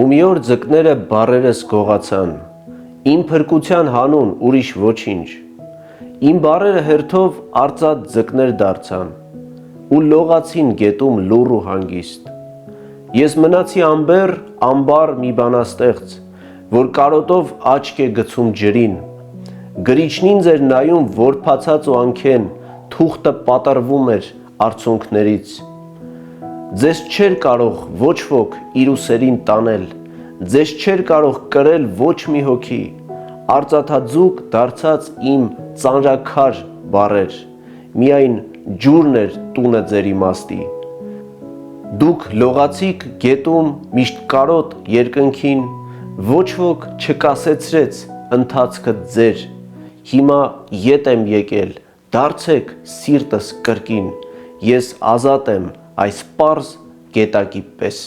Ու մի օր ձկները բառերս գողացան, իմ փրկության հանուն ուրիշ ոչինչ, իմ բառերը հերթով արծաթ ձկներ դարձան, ու լողացին գետում լուռ ու հանգիստ։ Ես մնացի անբեռ ամբար մի բանաստեղծ, որ կարոտով աչք է գցում ջրին, գրիչն ինձ էր նայում որբացած ու անքեն, թուղթը պատռվում էր արցունքներից։ Ձեզ չէր կարող ոչ ոք իր ուսերին տանել, ձեզ չէր կարող կրել ոչ մի հոգի, արծաթաձուկ դարձած իմ ծանրաքար բառեր, միայն ջուրն էր տունը ձեր իմաստի։ Դուք լողացիք գետում միշտ կարոտ երկնքին, ոչ ոք չկասեցրեց ընթացքը ձեր, հիմա ետ եմ եկել, դարձեք սիրտս կրկին, ես ազատ եմ այս պարզ գետակի պես։